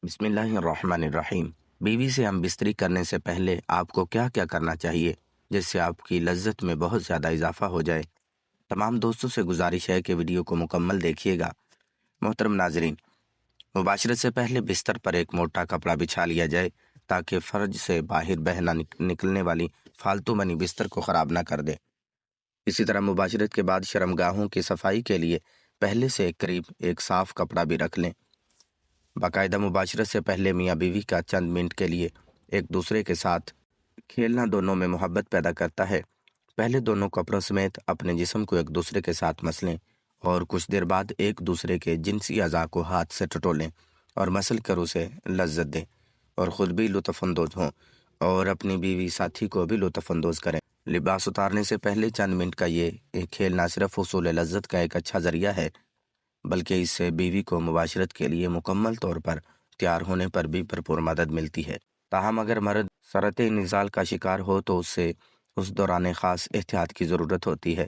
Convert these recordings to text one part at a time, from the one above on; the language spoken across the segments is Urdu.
بسم اللہ الرحمن الرحیم۔ بیوی سے ہم بستری کرنے سے پہلے آپ کو کیا کیا کرنا چاہیے جس سے آپ کی لذت میں بہت زیادہ اضافہ ہو جائے؟ تمام دوستوں سے گزارش ہے کہ ویڈیو کو مکمل دیکھیے گا۔ محترم ناظرین، مباشرت سے پہلے بستر پر ایک موٹا کپڑا بچھا لیا جائے تاکہ فرج سے باہر بہنا نکلنے والی فالتو منی بستر کو خراب نہ کر دے۔ اسی طرح مباشرت کے بعد شرمگاہوں کی صفائی کے لیے پہلے سے قریب ایک صاف کپڑا بھی رکھ لیں۔ باقاعدہ مباشرت سے پہلے میاں بیوی کا چند منٹ کے لیے ایک دوسرے کے ساتھ کھیلنا دونوں میں محبت پیدا کرتا ہے۔ پہلے دونوں کپڑوں سمیت اپنے جسم کو ایک دوسرے کے ساتھ مسلیں اور کچھ دیر بعد ایک دوسرے کے جنسی اعضاء کو ہاتھ سے ٹٹولیں اور مسل کر اسے لذت دیں اور خود بھی لطف اندوز ہوں اور اپنی بیوی ساتھی کو بھی لطف اندوز کریں۔ لباس اتارنے سے پہلے چند منٹ کا یہ کھیل نہ صرف حصول لذت کا ایک اچھا ذریعہ ہے بلکہ اس سے بیوی کو مباشرت کے لیے مکمل طور پر تیار ہونے پر بھی بھرپور مدد ملتی ہے۔ تاہم اگر مرد سرطِ نزال کا شکار ہو تو اس دوران خاص احتیاط کی ضرورت ہوتی ہے۔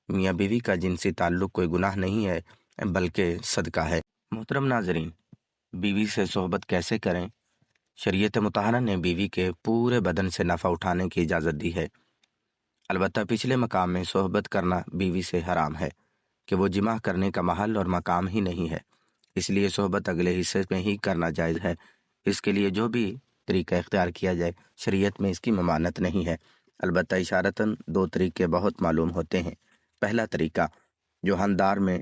میاں بیوی کا جنسی تعلق کوئی گناہ نہیں ہے بلکہ صدقہ ہے۔ محترم ناظرین، بیوی سے صحبت کیسے کریں؟ شریعت مطہرہ نے بیوی کے پورے بدن سے نفع اٹھانے کی اجازت دی ہے، البتہ پچھلے مقام میں صحبت کرنا بیوی سے حرام ہے کہ وہ جمع کرنے کا محل اور مقام ہی نہیں ہے، اس لیے صحبت اگلے حصے میں ہی کرنا جائز ہے۔ اس کے لیے جو بھی طریقہ اختیار کیا جائے شریعت میں اس کی ممانعت نہیں ہے، البتہ اشارتاً دو طریقے بہت معلوم ہوتے ہیں۔ پہلا طریقہ جو ہندار میں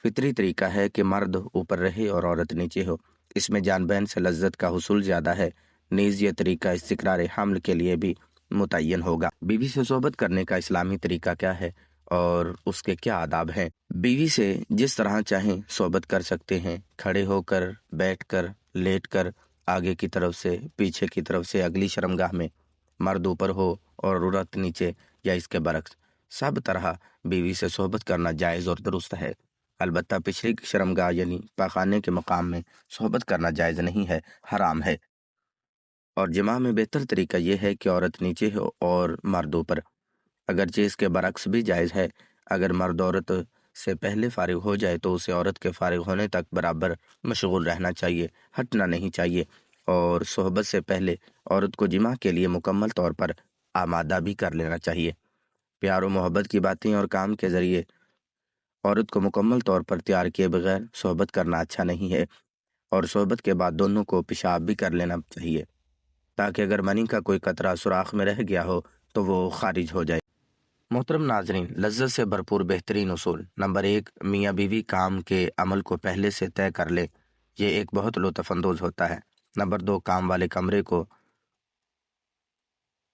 فطری طریقہ ہے کہ مرد اوپر رہے اور عورت نیچے ہو، اس میں جان بین سے لذت کا حصول زیادہ ہے۔ نیز یہ طریقہ استقرار حمل کے لیے بھی متعین ہوگا۔ بیوی سے صحبت کرنے کا اسلامی طریقہ کیا ہے اور اس کے کیا آداب ہیں؟ بیوی سے جس طرح چاہیں صحبت کر سکتے ہیں، کھڑے ہو کر، بیٹھ کر، لیٹ کر، آگے کی طرف سے، پیچھے کی طرف سے، اگلی شرمگاہ میں، مرد اوپر ہو اور عورت نیچے یا اس کے برعکس، سب طرح بیوی سے صحبت کرنا جائز اور درست ہے۔ البتہ پچھلی شرمگاہ یعنی پاخانے کے مقام میں صحبت کرنا جائز نہیں ہے، حرام ہے۔ اور جماع میں بہتر طریقہ یہ ہے کہ عورت نیچے ہو اور مرد اوپر، اگرچہ اس کے برعکس بھی جائز ہے۔ اگر مرد عورت سے پہلے فارغ ہو جائے تو اسے عورت کے فارغ ہونے تک برابر مشغول رہنا چاہیے، ہٹنا نہیں چاہیے، اور صحبت سے پہلے عورت کو جماع کے لیے مکمل طور پر آمادہ بھی کر لینا چاہیے۔ پیار و محبت کی باتیں اور کام کے ذریعے عورت کو مکمل طور پر تیار کیے بغیر صحبت کرنا اچھا نہیں ہے، اور صحبت کے بعد دونوں کو پیشاب بھی کر لینا چاہیے تاکہ اگر منی کا کوئی قطرہ سوراخ میں رہ گیا ہو تو وہ خارج ہو جائے۔ محترم ناظرین، لذت سے بھرپور بہترین اصول۔ نمبر 1، میاں بیوی کام کے عمل کو پہلے سے طے کر لے، یہ ایک بہت لطف اندوز ہوتا ہے۔ نمبر 2، کام والے کمرے کو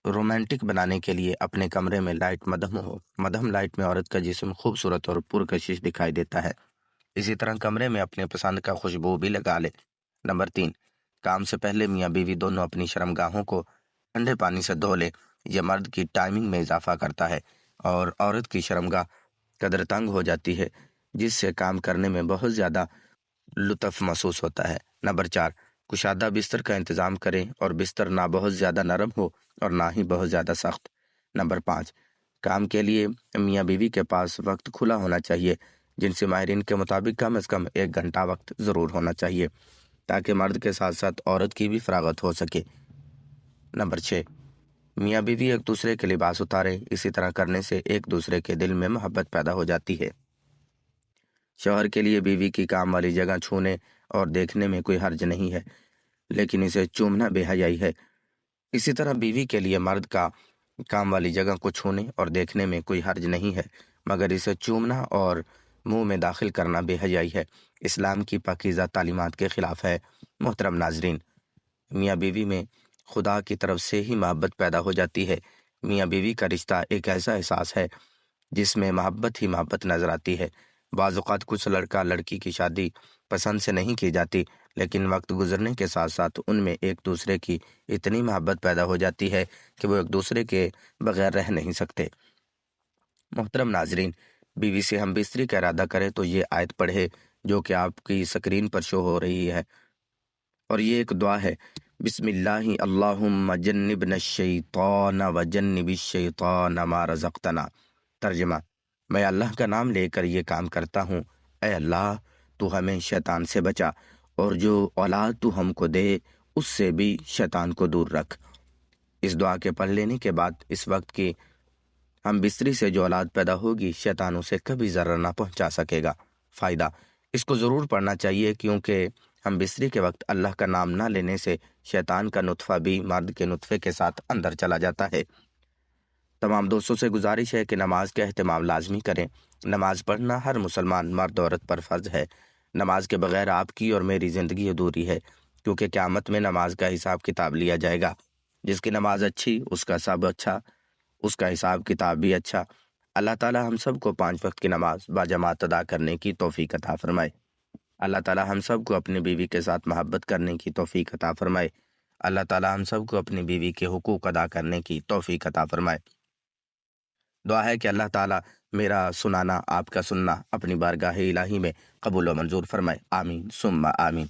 رومانٹک بنانے کے لیے اپنے کمرے میں لائٹ مدھم ہو۔ مدھم لائٹ میں عورت کا جسم خوبصورت اور پرکشش دکھائی دیتا ہے۔ اسی طرح کمرے میں اپنے پسند کا خوشبو بھی لگا لے۔ نمبر 3، کام سے پہلے میاں بیوی دونوں اپنی شرمگاہوں کو ٹھنڈے پانی سے دھو لے، یہ مرد کی ٹائمنگ میں اضافہ کرتا ہے اور عورت کی شرمگاہ قدر تنگ ہو جاتی ہے، جس سے کام کرنے میں بہت زیادہ لطف محسوس ہوتا ہے۔ نمبر 4، کشادہ بستر کا انتظام کریں اور بستر نہ بہت زیادہ نرم ہو اور نہ ہی بہت زیادہ سخت۔ نمبر 5، کام کے لیے میاں بیوی کے پاس وقت کھلا ہونا چاہیے، جن سے ماہرین کے مطابق کم از کم 1 گھنٹہ وقت ضرور ہونا چاہیے تاکہ مرد کے ساتھ ساتھ عورت کی بھی فراغت ہو سکے۔ نمبر 6، میاں بیوی ایک دوسرے کے لباس اتاریں، اسی طرح کرنے سے ایک دوسرے کے دل میں محبت پیدا ہو جاتی ہے۔ شوہر کے لیے بیوی کی کام والی جگہ چھونے اور دیکھنے میں کوئی حرج نہیں ہے، لیکن اسے چومنا بے حیائی ہے۔ اسی طرح بیوی کے لیے مرد کا کام والی جگہ کو چھونے اور دیکھنے میں کوئی حرج نہیں ہے، مگر اسے چومنا اور منہ میں داخل کرنا بے حیائی ہے، اسلام کی پاکیزہ تعلیمات کے خلاف ہے۔ محترم ناظرین، میاں بیوی میں خدا کی طرف سے ہی محبت پیدا ہو جاتی ہے۔ میاں بیوی کا رشتہ ایک ایسا احساس ہے جس میں محبت ہی محبت نظر آتی ہے۔ بعض اوقات کچھ لڑکا لڑکی کی شادی پسند سے نہیں کی جاتی، لیکن وقت گزرنے کے ساتھ ساتھ ان میں ایک دوسرے کی اتنی محبت پیدا ہو جاتی ہے کہ وہ ایک دوسرے کے بغیر رہ نہیں سکتے۔ محترم ناظرین، بیوی سے ہم بستری کا ارادہ کریں تو یہ آیت پڑھے جو کہ آپ کی سکرین پر شو ہو رہی ہے، اور یہ ایک دعا ہے: بسم اللہ اللہم جنبنا الشیطان وجنب الشیطان ما رزقتنا۔ ترجمہ: میں اللہ کا نام لے کر یہ کام کرتا ہوں، اے اللہ تو ہمیں شیطان سے بچا اور جو اولاد تو ہم کو دے اس سے بھی شیطان کو دور رکھ۔ اس دعا کے پڑھ لینے کے بعد اس وقت کی ہم بستری سے جو اولاد پیدا ہوگی شیطان اسے کبھی ضرر نہ پہنچا سکے گا۔ فائدہ: اس کو ضرور پڑھنا چاہیے، کیونکہ ہم بستری کے وقت اللہ کا نام نہ لینے سے شیطان کا نطفہ بھی مرد کے نطفے کے ساتھ اندر چلا جاتا ہے۔ تمام دوستوں سے گزارش ہے کہ نماز کا اہتمام لازمی کریں۔ نماز پڑھنا ہر مسلمان مرد عورت پر فرض ہے۔ نماز کے بغیر آپ کی اور میری زندگی ادھوری ہے، کیونکہ قیامت میں نماز کا حساب کتاب لیا جائے گا۔ جس کی نماز اچھی اس کا سب اچھا، اس کا حساب کتاب بھی اچھا۔ اللہ تعالی ہم سب کو 5 وقت کی نماز باجماعت ادا کرنے کی توفیق عطا فرمائے۔ اللہ تعالی ہم سب کو اپنی بیوی کے ساتھ محبت کرنے کی توفیق عطا فرمائے۔ اللہ تعالی ہم سب کو اپنی بیوی کے حقوق ادا کرنے کی توفیق عطا فرمائے۔ دعا ہے کہ اللہ تعالی میرا سنانا، آپ کا سننا اپنی بارگاہ الہی میں قبول و منظور فرمائے۔ آمین ثم آمین۔